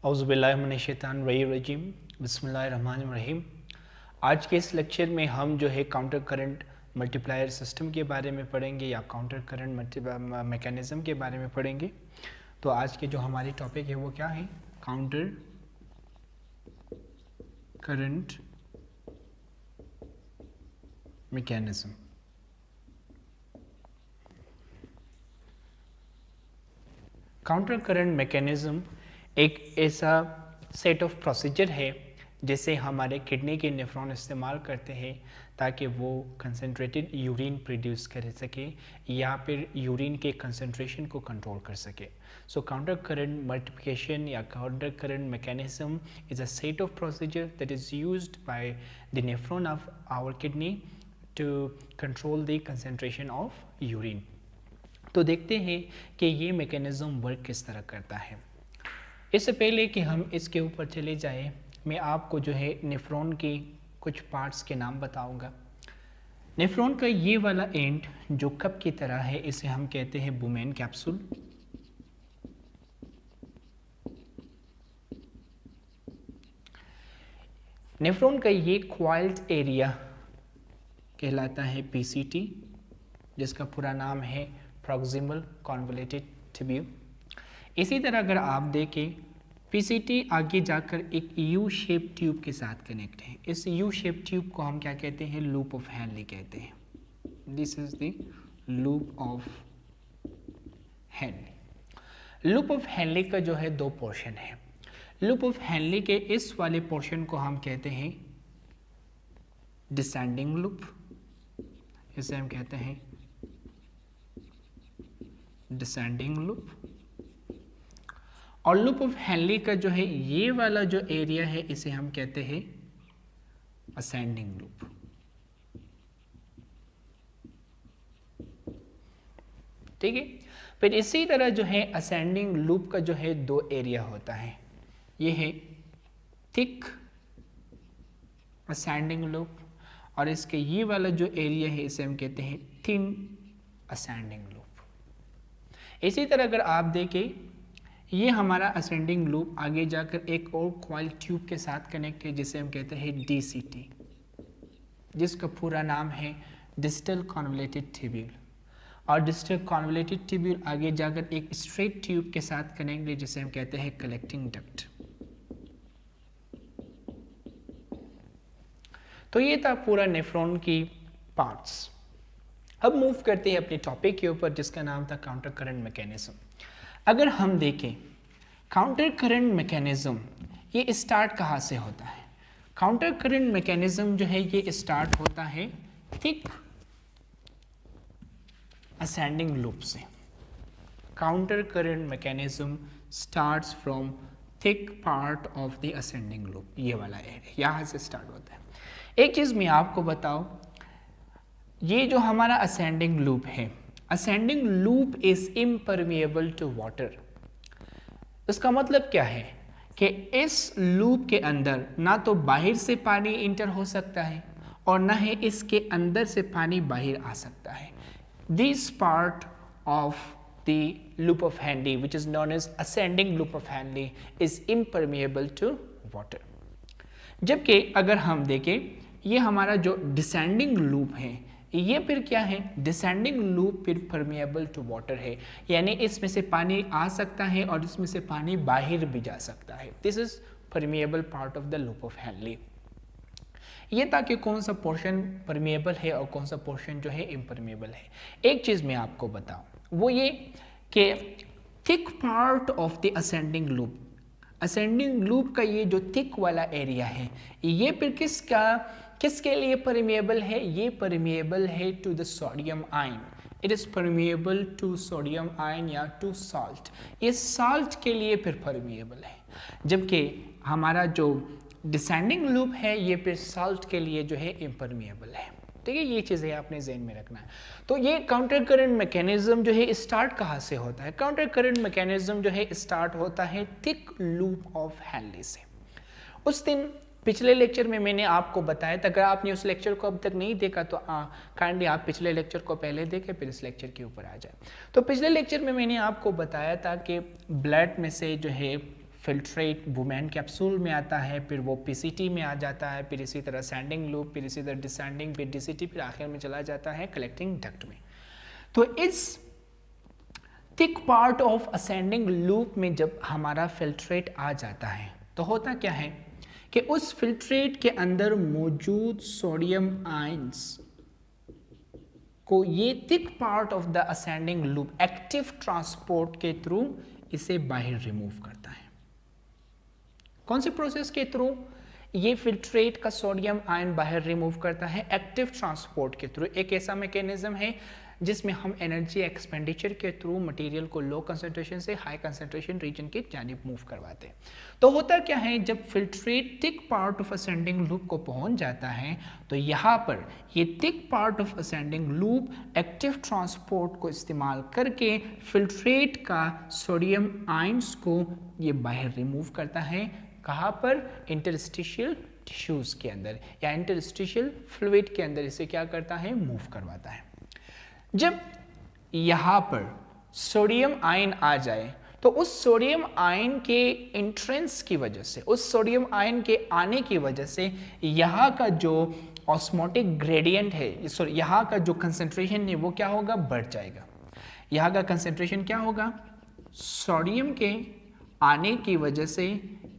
औज़ुबिल्लाहिमिनश्शैतानिर्रजीम बिस्मिल्लाहिर्रहमानिर्रहीम। आज के इस लेक्चर में हम जो है काउंटर करंट मल्टीप्लायर सिस्टम के बारे में पढ़ेंगे या काउंटर करंट मैकेनिज़्म के बारे में पढ़ेंगे। तो आज के जो हमारी टॉपिक है वो क्या है? Counter current mechanism. Counter current mechanism एक ऐसा सेट ऑफ प्रोसीजर है जिसे हमारे किडनी के नेफ्रॉन इस्तेमाल करते हैं ताकि वो कंसनट्रेटेड यूरिन प्रोड्यूस कर सके या फिर यूरिन के कंसनट्रेशन को कंट्रोल कर सके। सो काउंटर करंट मल्टीप्लिकेशन या counter current mechanism is a set of procedure that is used by the nephron of our kidney to control the concentration of urine. तो देखते हैं कि ये मैकेनिज्म वर्क किस तरह करता है। इससे पहले कि हम इसके ऊपर चले जाएं, मैं आपको जो है नेफ्रॉन की कुछ पार्ट्स के नाम बताऊंगा। नेफ्रॉन का ये वाला एंड जो कप की तरह है इसे हम कहते हैं बुमेन कैप्सूल। नेफ्रॉन का ये क्वाइल्ड एरिया कहलाता है पीसीटी, जिसका पूरा नाम है प्रॉक्सिमल कॉन्वोल्यूटेड ट्यूब्यूल। इसी तरह अगर आप देखें, पीसीटी आगे जाकर एक यू शेप ट्यूब के साथ कनेक्ट है। इस यू शेप ट्यूब को हम क्या कहते हैं? लूप ऑफ हेनली कहते हैं। This is the loop of Henley. Loop of Henley का जो है दो पोर्शन है। लूप ऑफ हेनली के इस वाले पोर्शन को हम कहते हैं डिसेंडिंग लूप, इसे हम कहते हैं डिसेंडिंग लूप। और लूप ऑफ हेनली का जो है ये वाला जो एरिया है इसे हम कहते हैं असेंडिंग लूप। ठीक है। फिर इसी तरह जो है असेंडिंग लूप का जो है दो एरिया होता है। ये है थिक असेंडिंग लूप और इसके ये वाला जो एरिया है इसे हम कहते हैं थिन असेंडिंग लूप। इसी तरह अगर आप देखें, ये हमारा असेंडिंग लूप आगे जाकर एक और कॉइल ट्यूब के साथ कनेक्ट है जिसे हम कहते हैं डीसीटी, जिसका पूरा नाम है डिस्टल कॉन्वोल्यूटेड ट्यूब्यूल। और डिस्टल कॉन्वोल्यूटेड ट्यूब्यूल आगे जाकर एक स्ट्रेट ट्यूब के साथ कनेक्ट है जिसे हम कहते हैं कलेक्टिंग डक्ट। तो ये था पूरा नेफ्रॉन की पार्ट्स। अब मूव करते हैं अपने टॉपिक के ऊपर जिसका नाम था काउंटर करंट मैकेनिज्म। अगर हम देखें काउंटर करंट मैकेनिज्म ये स्टार्ट कहाँ से होता है? काउंटर करंट मैकेनिज्म जो है ये स्टार्ट होता है थिक असेंडिंग लूप से। Counter current mechanism starts from thick part of the ascending loop. ये वाला एरिया यहाँ से स्टार्ट होता है। एक चीज़ मैं आपको बताऊं, ये जो हमारा असेंडिंग लूप है, ascending loop is impermeable to water. इसका मतलब क्या है कि इस लूप के अंदर ना तो बाहर से पानी इंटर हो सकता है और ना ही इसके अंदर से पानी बाहर आ सकता है। This part of the loop of Henle which is known as ascending loop of Henle is impermeable to water. जबकि अगर हम देखें, ये हमारा जो डिसेंडिंग लूप है ये फिर क्या है? डिसेंडिंग लूप फिर परमिएबल टू वाटर है, यानी इसमें से पानी आ सकता है और इसमें से पानी बाहर भी जा सकता है। This is permeable part of the loop of Henley. ये था कि कौन सा पोर्शन परमिएबल है और कौन सा पोर्शन जो है इम्परमिएबल है। एक चीज़ मैं आपको बताऊं, वो ये कि thick part of the ascending loop, ascending loop का ये जो थिक वाला एरिया है ये फिर किसके लिए परमिएबल है? ये परमिएबल है to the sodium ion. It is permeable to sodium ion या टू सॉल्ट। ये सॉल्ट के लिए फिर परमिएबल है, जबकि हमारा जो डिसेंडिंग लूप है ये फिर सॉल्ट के लिए जो है इम्परमिएबल है। ठीक है, ये चीज़ें आपने ज़हन में रखना है। तो ये काउंटर करंट मैकेनिज्म जो है स्टार्ट कहाँ से होता है? काउंटर करंट मैकेनिज्म जो है स्टार्ट होता है थिक लूप ऑफ हेनली से। उस दिन पिछले लेक्चर में मैंने आपको बताया था, अगर आपने उस लेक्चर को अब तक नहीं देखा तो काइंडली आप पिछले लेक्चर को पहले देखें फिर इस लेक्चर के ऊपर आ जाए। तो पिछले लेक्चर में मैंने आपको बताया था कि ब्लड में से जो है फिल्ट्रेट वुमेन कैप्सूल में आता है, फिर वो पीसीटी में आ जाता है, फिर इसी तरह असेंडिंग लूप, फिर इसी तरह डिसेंडिंग, फिर डीसीटी, फिर आखिर में चला जाता है कलेक्टिंग डक्ट में। तो इस thick part of ascending loop में जब हमारा फिल्ट्रेट आ जाता है तो होता क्या है कि उस फिल्ट्रेट के अंदर मौजूद सोडियम आयंस को ये thick part of the ascending loop active transport के थ्रू इसे बाहर रिमूव करता है। कौन से प्रोसेस के थ्रू ये फिल्ट्रेट का सोडियम आयन बाहर रिमूव करता है? एक्टिव ट्रांसपोर्ट के थ्रू। एक ऐसा मैकेनिज्म है जिसमें हम एनर्जी एक्सपेंडिचर के थ्रू मटेरियल को लो कंसंट्रेशन से हाई कंसंट्रेशन रीजन की जानिब मूव करवाते हैं। तो होता क्या है, जब filtrate thick part of ascending loop को पहुंच जाता है तो यहाँ पर ये thick part of ascending loop active transport को इस्तेमाल करके फिल्ट्रेट का सोडियम आयंस को ये बाहर रिमूव करता है। कहाँ पर? इंटरस्टिशियल टिश्यूज के अंदर या इंटरस्टिशियल फ्लूइड के अंदर इसे क्या करता है? मूव करवाता है। जब यहाँ पर सोडियम आयन आ जाए तो उस सोडियम आयन के एंट्रेंस की वजह से, उस सोडियम आयन के आने की वजह से यहाँ का जो ऑस्मोटिक ग्रेडियंट है, सॉरी यहाँ का जो कंसंट्रेशन है वो क्या होगा? बढ़ जाएगा। यहाँ का कंसंट्रेशन क्या होगा? सोडियम के आने की वजह से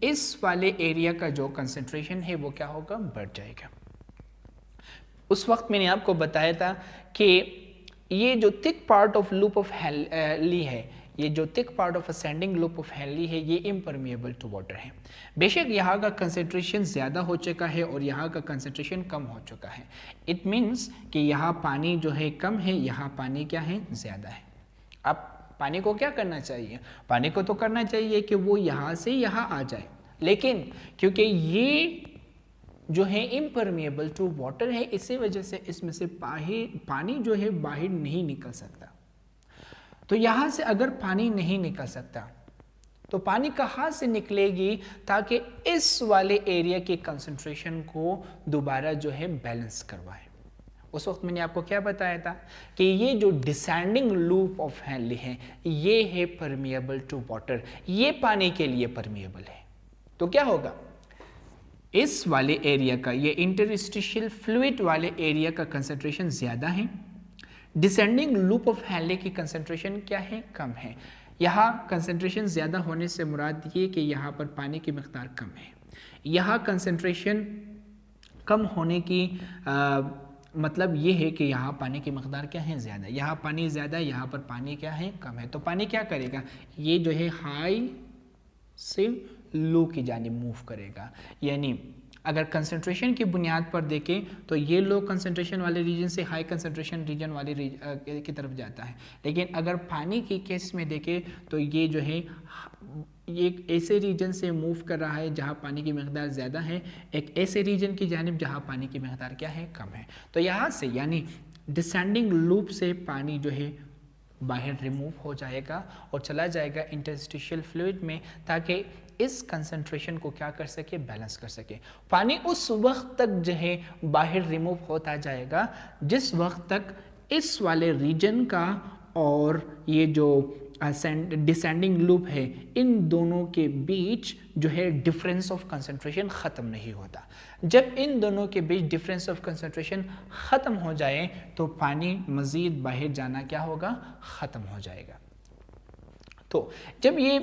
इस वाले एरिया का जो कंसंट्रेशन है वो क्या होगा? बढ़ जाएगा। उस वक्त मैंने आपको बताया था कि ये जो thick part of loop of Henley है, ये जो thick part of ascending loop of Henley है, ये इम्परमिएबल टू वाटर है। बेशक यहाँ का कंसंट्रेशन ज़्यादा हो चुका है और यहाँ का कंसंट्रेशन कम हो चुका है। इट मीन्स कि यहाँ पानी जो है कम है, यहाँ पानी क्या है? ज़्यादा है। अब पानी को क्या करना चाहिए? पानी को तो करना चाहिए कि वो यहाँ से यहाँ आ जाए, लेकिन क्योंकि ये जो है इम्परमिएबल टू वाटर है, इसी वजह से इसमें से पानी जो है बाहर नहीं निकल सकता। तो यहाँ से अगर पानी नहीं निकल सकता तो पानी कहाँ से निकलेगी ताकि इस वाले एरिया के कंसंट्रेशन को दोबारा जो है बैलेंस करवाए। उस वक्त मैंने आपको क्या बताया था कि ये जो डिसेंडिंग लूप ऑफ हेनली है ये है परमिएबल टू वाटर, ये पानी के लिए परमिएबल है। तो क्या होगा? इस वाले एरिया का, ये इंटरस्टिशियल फ्लूइड वाले एरिया का कंसंट्रेशन ज़्यादा है, डिसेंडिंग लूप ऑफ हेनली की कंसंट्रेशन क्या है? कम है। यहाँ कंसंट्रेशन ज़्यादा होने से मुराद ये कि यहाँ पर पानी की मिक़दार कम है। यहाँ कंसंट्रेशन कम होने की मतलब ये है कि यहाँ पानी की मिक़दार क्या है? ज़्यादा। यहाँ पानी ज़्यादा, यहाँ पर पानी क्या है? कम है। तो पानी क्या करेगा? ये जो है हाई से लो की जानिब मूव करेगा। यानी अगर कंसंट्रेशन की बुनियाद पर देखें तो ये लो कंसंट्रेशन वाले रीजन से हाई कंसंट्रेशन रीजन वाले की तरफ जाता है, लेकिन अगर पानी की केस में देखें तो ये जो है एक ऐसे रीजन से मूव कर रहा है जहाँ पानी की मिक़दार ज़्यादा है, एक ऐसे रीजन की जानिब जहाँ पानी की मिक़दार क्या है? कम है। तो यहाँ से यानी डिसेंडिंग लूप से पानी जो है बाहर रिमूव हो जाएगा और चला जाएगा इंटरस्टिशियल फ्लूइड में, ताकि इस कंसंट्रेशन को क्या कर सके? बैलेंस कर सके। पानी उस वक्त तक जो है बाहर रिमूव होता जाएगा जिस वक्त तक इस वाले रीजन का और ये जो डिसेंडिंग लूप है इन दोनों के बीच जो है डिफरेंस ऑफ कंसंट्रेशन ख़त्म नहीं होता। जब इन दोनों के बीच डिफरेंस ऑफ कंसंट्रेशन ख़त्म हो जाए तो पानी मज़ीद बाहर जाना क्या होगा? ख़त्म हो जाएगा। तो जब ये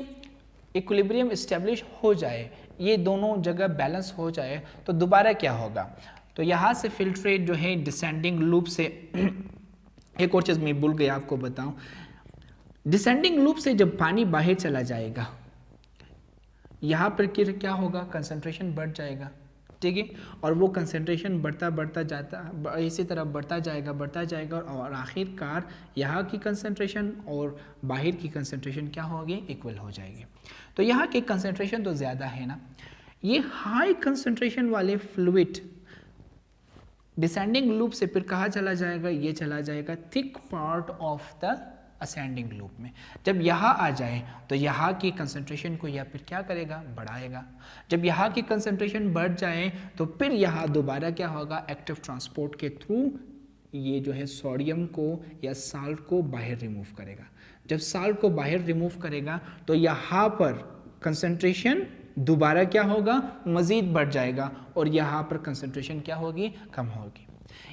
इक्विलिब्रियम इस्टेब्लिश हो जाए, ये दोनों जगह बैलेंस हो जाए, तो दोबारा क्या होगा? तो यहाँ से फिल्ट्रेट जो है डिसेंडिंग लूप से एक और चीज़ मैं भूल गया आपको बताऊं, डिसेंडिंग लूप से जब पानी बाहर चला जाएगा यहाँ पर क्या होगा? कंसंट्रेशन बढ़ जाएगा, ठीक है, और वो कंसंट्रेशन बढ़ता जाता, इसी तरह बढ़ता जाएगा और आखिरकार यहाँ की कंसंट्रेशन और बाहर की कंसंट्रेशन क्या होगी? इक्वल हो जाएगी। तो यहाँ की कंसंट्रेशन तो ज़्यादा है ना, ये हाई कंसंट्रेशन वाले फ्लूइड डिसेंडिंग लूप से फिर कहाँ चला जाएगा? ये चला जाएगा thick part of the ascending loop में। जब यहाँ आ जाए तो यहाँ की कंसंट्रेशन को या फिर क्या करेगा? बढ़ाएगा। जब यहाँ की कंसंट्रेशन बढ़ जाए तो फिर यहाँ दोबारा क्या होगा? एक्टिव ट्रांसपोर्ट के थ्रू ये जो है सोडियम को या साल्ट को बाहर रिमूव करेगा। जब साल्ट को बाहर रिमूव करेगा तो यहाँ पर कंसंट्रेशन दोबारा क्या होगा, मजीद बढ़ जाएगा और यहाँ पर कंसंट्रेशन क्या होगी, कम होगी।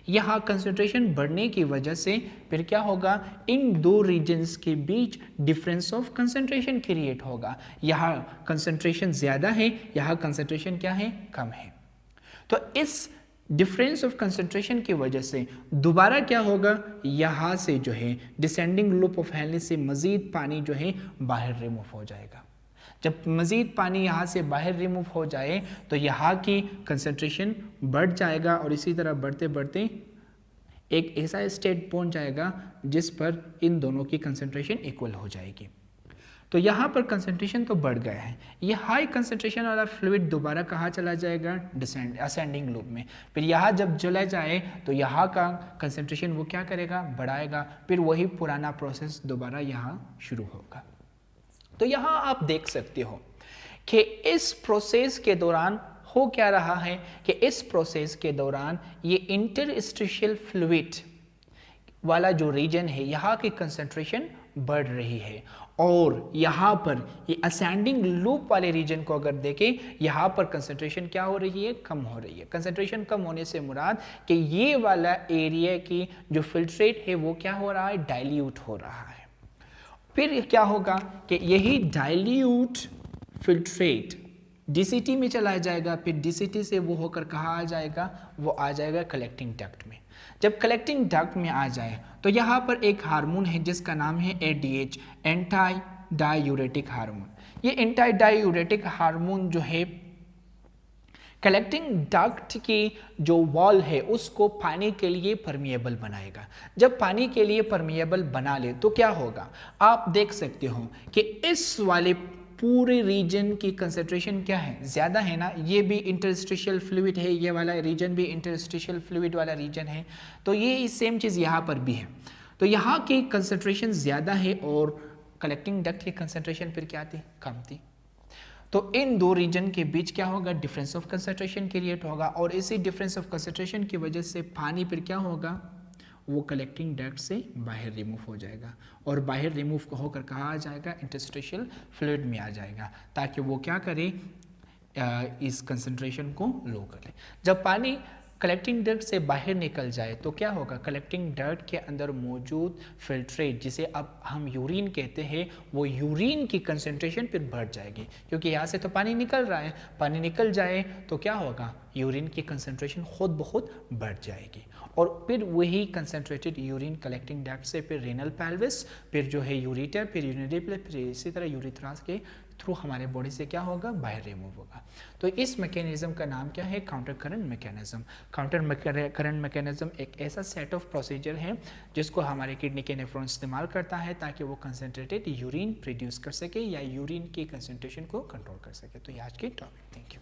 यहाँ कंसंट्रेशन बढ़ने की वजह से फिर क्या होगा, इन दो रीजन्स के बीच डिफरेंस ऑफ कंसंट्रेशन क्रिएट होगा। यहाँ कंसंट्रेशन ज़्यादा है, यहाँ कंसंट्रेशन क्या है, कम है। तो इस डिफरेंस ऑफ कंसंट्रेशन की वजह से दोबारा क्या होगा, यहाँ से जो है डिसेंडिंग लूप ऑफ हेनली से मज़ीद पानी जो है बाहर रिमूव हो जाएगा। जब मज़ीद पानी यहाँ से बाहर रिमूव हो जाए तो यहाँ की कंसंट्रेशन बढ़ जाएगा और इसी तरह बढ़ते बढ़ते एक ऐसा स्टेट पहुँच जाएगा जिस पर इन दोनों की कंसंट्रेशन इक्वल हो जाएगी। तो यहाँ पर कंसंट्रेशन तो बढ़ गया है, ये हाई कंसंट्रेशन वाला फ्लूइड दोबारा कहाँ चला जाएगा, असेंडिंग लूप में। फिर यहाँ जब चला जाए तो यहाँ का कंसंट्रेशन वो क्या करेगा, बढ़ाएगा, फिर वही पुराना प्रोसेस दोबारा यहाँ शुरू होगा। तो यहाँ आप देख सकते हो कि इस प्रोसेस के दौरान हो क्या रहा है कि इस प्रोसेस के दौरान ये इंटरस्टिशियल फ्लूइड वाला जो रीजन है यहाँ की कंसंट्रेशन बढ़ रही है और यहाँ पर ये असेंडिंग लूप वाले रीजन को अगर देखें यहाँ पर कंसंट्रेशन क्या हो रही है, कम हो रही है। कंसंट्रेशन कम होने से मुराद कि ये वाला एरिया की जो फिल्ट्रेट है वो क्या हो रहा है, डाइल्यूट हो रहा है। फिर क्या होगा कि यही डाइल्यूट फिल्ट्रेट डीसीटी में चला जाएगा, फिर डीसीटी से वो होकर कहाँ आ जाएगा, वो आ जाएगा कलेक्टिंग डक्ट में। जब कलेक्टिंग डक्ट में आ जाए तो यहाँ पर एक हार्मोन है जिसका नाम है एडीएच, एंटी डायूरेटिक हार्मोन। ये एंटी डायूरेटिक हार्मोन जो है कलेक्टिंग डक्ट की जो वॉल है उसको पानी के लिए परमिएबल बनाएगा। जब पानी के लिए परमिएबल बना ले तो क्या होगा, आप देख सकते हो कि इस वाले पूरे रीजन की कंसंट्रेशन क्या है, ज़्यादा है ना। ये भी इंटरस्टिशियल फ्लूइड है, ये वाला रीजन भी इंटरस्टिशियल फ्लूइड वाला रीजन है, तो ये सेम चीज़ यहाँ पर भी है। तो यहाँ की कंसंट्रेशन ज़्यादा है और कलेक्टिंग डक्ट की कंसंट्रेशन फिर क्या थी, कम थी। तो इन दो रीजन के बीच क्या होगा, डिफरेंस ऑफ कंसंट्रेशन क्रिएट होगा और इसी डिफरेंस ऑफ कंसंट्रेशन की वजह से पानी फिर क्या होगा, वो कलेक्टिंग डक्ट से बाहर रिमूव हो जाएगा और बाहर रिमूव होकर कहाँ आ जाएगा, इंटरस्टिशियल फ्लूइड में आ जाएगा, ताकि वो क्या करे, इस कंसंट्रेशन को लो करे। जब पानी कलेक्टिंग डक्ट से बाहर निकल जाए तो क्या होगा, कलेक्टिंग डक्ट के अंदर मौजूद फिल्ट्रेट जिसे अब हम यूरिन कहते हैं, वो यूरिन की कंसंट्रेशन फिर बढ़ जाएगी, क्योंकि यहाँ से तो पानी निकल रहा है। पानी निकल जाए तो क्या होगा, यूरिन की कंसंट्रेशन खुद बहुत बढ़ जाएगी और फिर वही कंसंट्रेटेड यूरिन कलेक्टिंग डक्ट से फिर रेनल पेल्विस, फिर जो है यूरिटर, फिर यूरिनरी प्लेट, फिर इसी तरह यूरिथ्रास के थ्रू हमारे बॉडी से क्या होगा, बाहर रिमूव होगा। तो इस मैकेनिज्म का नाम क्या है, counter current mechanism. Counter current mechanism एक ऐसा सेट ऑफ प्रोसीजर है जिसको हमारे किडनी के नेफ्रॉन इस्तेमाल करता है ताकि वो कंसंट्रेटेड यूरिन प्रोड्यूस कर सके या यूरिन की कंसंट्रेशन को कंट्रोल कर सके। तो ये आज की टॉपिक। Thank you.